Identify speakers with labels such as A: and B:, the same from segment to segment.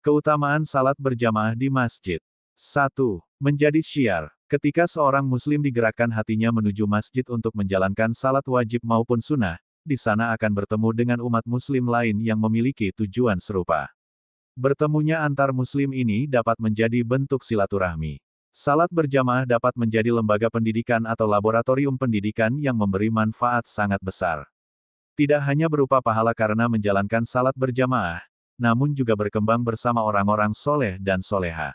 A: Keutamaan salat berjamaah di masjid. 1. Menjadi syiar. Ketika seorang muslim digerakkan hatinya menuju masjid untuk menjalankan salat wajib maupun sunnah, di sana akan bertemu dengan umat muslim lain yang memiliki tujuan serupa. Bertemunya antar muslim ini dapat menjadi bentuk silaturahmi. Salat berjamaah dapat menjadi lembaga pendidikan atau laboratorium pendidikan yang memberi manfaat sangat besar. Tidak hanya berupa pahala karena menjalankan salat berjamaah, namun juga berkembang bersama orang-orang soleh dan soleha.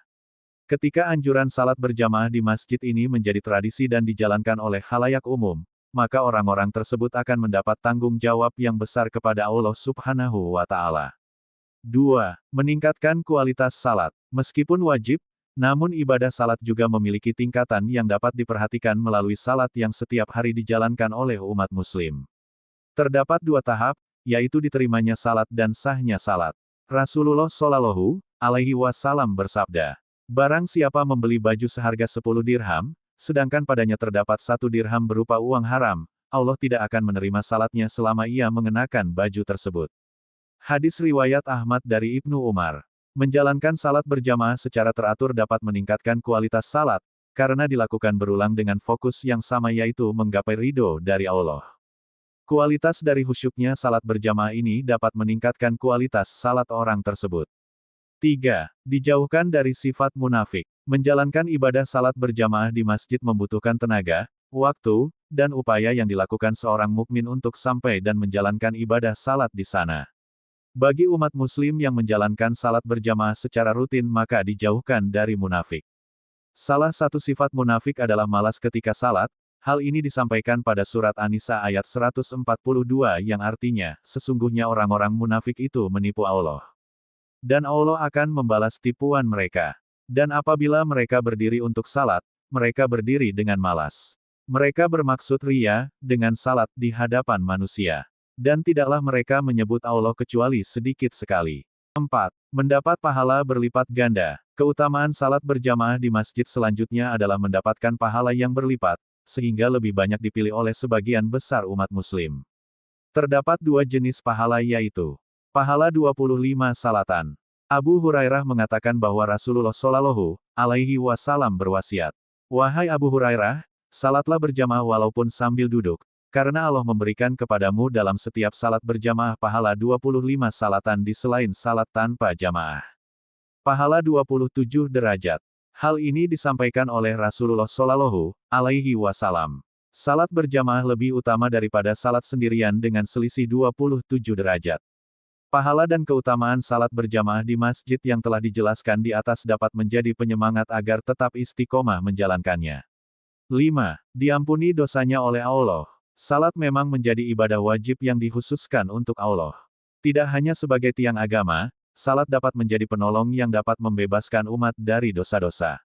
A: Ketika anjuran salat berjamaah di masjid ini menjadi tradisi dan dijalankan oleh khalayak umum, maka orang-orang tersebut akan mendapat tanggung jawab yang besar kepada Allah Subhanahu wa Ta'ala. 2. Meningkatkan kualitas salat. Meskipun wajib, namun ibadah salat juga memiliki tingkatan yang dapat diperhatikan melalui salat yang setiap hari dijalankan oleh umat muslim. Terdapat 2 tahap, yaitu diterimanya salat dan sahnya salat. Rasulullah Shallallahu Alaihi Wasallam bersabda, "Barang siapa membeli baju seharga 10 dirham, sedangkan padanya terdapat 1 dirham berupa uang haram, Allah tidak akan menerima salatnya selama ia mengenakan baju tersebut." Hadis riwayat Ahmad dari Ibnu Umar. Menjalankan salat berjamaah secara teratur dapat meningkatkan kualitas salat, karena dilakukan berulang dengan fokus yang sama yaitu menggapai ridho dari Allah. Kualitas dari khusyuknya salat berjamaah ini dapat meningkatkan kualitas salat orang tersebut. 3. Dijauhkan dari sifat munafik. Menjalankan ibadah salat berjamaah di masjid membutuhkan tenaga, waktu, dan upaya yang dilakukan seorang mukmin untuk sampai dan menjalankan ibadah salat di sana. Bagi umat muslim yang menjalankan salat berjamaah secara rutin maka dijauhkan dari munafik. Salah satu sifat munafik adalah malas ketika salat. Hal ini disampaikan pada surat An-Nisa ayat 142 yang artinya, sesungguhnya orang-orang munafik itu menipu Allah. Dan Allah akan membalas tipuan mereka. Dan apabila mereka berdiri untuk salat, mereka berdiri dengan malas. Mereka bermaksud ria, dengan salat di hadapan manusia. Dan tidaklah mereka menyebut Allah kecuali sedikit sekali. 4. Mendapat pahala berlipat ganda. Keutamaan salat berjamaah di masjid selanjutnya adalah mendapatkan pahala yang berlipat, sehingga lebih banyak dipilih oleh sebagian besar umat muslim. Terdapat 2 jenis pahala yaitu pahala 25 salatan. Abu Hurairah mengatakan bahwa Rasulullah Shallallahu Alaihi Wasallam berwasiat, "Wahai Abu Hurairah, salatlah berjamaah walaupun sambil duduk, karena Allah memberikan kepadamu dalam setiap salat berjamaah pahala 25 salatan di selain salat tanpa jamaah. Pahala 27 derajat." Hal ini disampaikan oleh Rasulullah Shallallahu Alaihi Wasallam. Salat berjamaah lebih utama daripada salat sendirian dengan selisih 27 derajat. Pahala dan keutamaan salat berjamaah di masjid yang telah dijelaskan di atas dapat menjadi penyemangat agar tetap istiqomah menjalankannya. 5. Diampuni dosanya oleh Allah. Salat memang menjadi ibadah wajib yang dikhususkan untuk Allah. Tidak hanya sebagai tiang agama, salat dapat menjadi penolong yang dapat membebaskan umat dari dosa-dosa.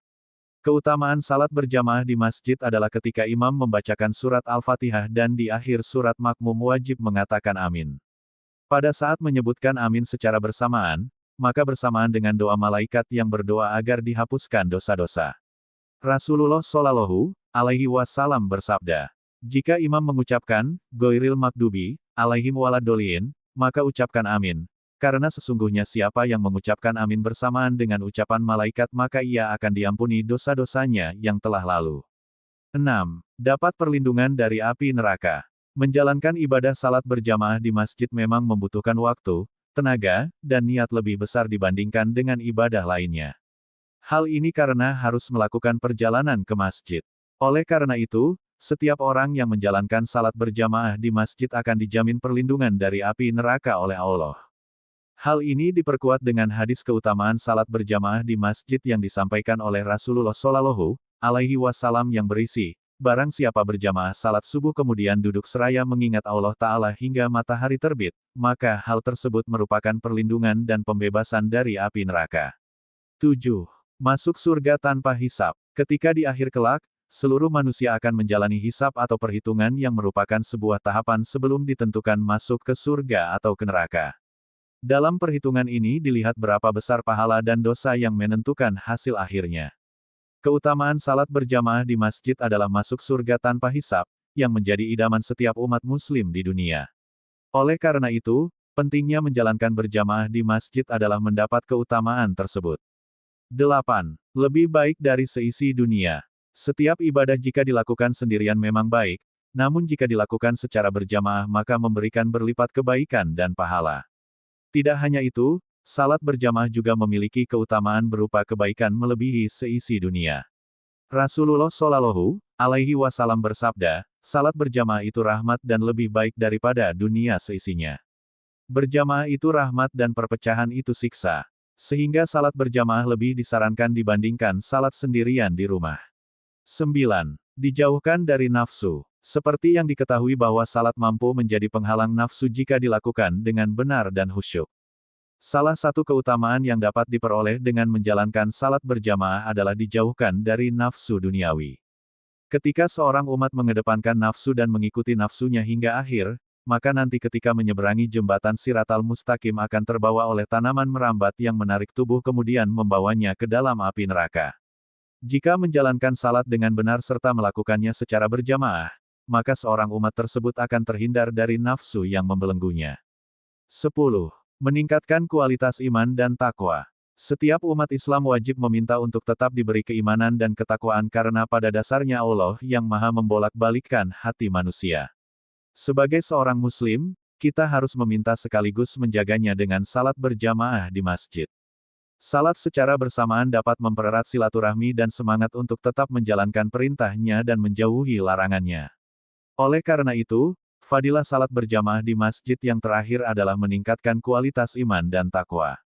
A: Keutamaan salat berjamaah di masjid adalah ketika imam membacakan surat Al-Fatihah dan di akhir surat makmum wajib mengatakan amin. Pada saat menyebutkan amin secara bersamaan, maka bersamaan dengan doa malaikat yang berdoa agar dihapuskan dosa-dosa. Rasulullah Shallallahu Alaihi Wasallam bersabda, "Jika imam mengucapkan, Ghairil Maghdubi alaihim waladhdallin, maka ucapkan amin. Karena sesungguhnya siapa yang mengucapkan amin bersamaan dengan ucapan malaikat maka ia akan diampuni dosa-dosanya yang telah lalu." 6. Dapat perlindungan dari api neraka. Menjalankan ibadah salat berjamaah di masjid memang membutuhkan waktu, tenaga, dan niat lebih besar dibandingkan dengan ibadah lainnya. Hal ini karena harus melakukan perjalanan ke masjid. Oleh karena itu, setiap orang yang menjalankan salat berjamaah di masjid akan dijamin perlindungan dari api neraka oleh Allah. Hal ini diperkuat dengan hadis keutamaan salat berjamaah di masjid yang disampaikan oleh Rasulullah Shallallahu Alaihi Wasallam yang berisi, "Barang siapa berjamaah salat subuh kemudian duduk seraya mengingat Allah Ta'ala hingga matahari terbit, maka hal tersebut merupakan perlindungan dan pembebasan dari api neraka." 7. Masuk surga tanpa hisab. Ketika di akhir kelak, seluruh manusia akan menjalani hisab atau perhitungan yang merupakan sebuah tahapan sebelum ditentukan masuk ke surga atau ke neraka. Dalam perhitungan ini dilihat berapa besar pahala dan dosa yang menentukan hasil akhirnya. Keutamaan salat berjamaah di masjid adalah masuk surga tanpa hisab, yang menjadi idaman setiap umat muslim di dunia. Oleh karena itu, Pentingnya menjalankan berjamaah di masjid adalah mendapat keutamaan tersebut. 8. Lebih baik dari seisi dunia. Setiap ibadah jika dilakukan sendirian memang baik, namun jika dilakukan secara berjamaah maka memberikan berlipat kebaikan dan pahala. Tidak hanya itu, salat berjamaah juga memiliki keutamaan berupa kebaikan melebihi seisi dunia. Rasulullah Shallallahu Alaihi Wasallam bersabda, salat berjamaah itu rahmat dan lebih baik daripada dunia seisinya. Berjamaah itu rahmat dan perpecahan itu siksa. Sehingga salat berjamaah lebih disarankan dibandingkan salat sendirian di rumah. 9. Dijauhkan dari nafsu. Seperti yang diketahui bahwa salat mampu menjadi penghalang nafsu jika dilakukan dengan benar dan khusyuk. Salah satu keutamaan yang dapat diperoleh dengan menjalankan salat berjamaah adalah dijauhkan dari nafsu duniawi. Ketika seorang umat mengedepankan nafsu dan mengikuti nafsunya hingga akhir, maka nanti ketika menyeberangi jembatan Siratal Mustaqim akan terbawa oleh tanaman merambat yang menarik tubuh kemudian membawanya ke dalam api neraka. Jika menjalankan salat dengan benar serta melakukannya secara berjamaah, maka seorang umat tersebut akan terhindar dari nafsu yang membelenggunya. 10. Meningkatkan kualitas iman dan takwa. Setiap umat Islam wajib meminta untuk tetap diberi keimanan dan ketakwaan karena pada dasarnya Allah yang maha membolak-balikkan hati manusia. Sebagai seorang muslim, kita harus meminta sekaligus menjaganya dengan salat berjamaah di masjid. Salat secara bersamaan dapat mempererat silaturahmi dan semangat untuk tetap menjalankan perintahnya dan menjauhi larangannya. Oleh karena itu, fadilah salat berjamaah di masjid yang terakhir adalah meningkatkan kualitas iman dan takwa.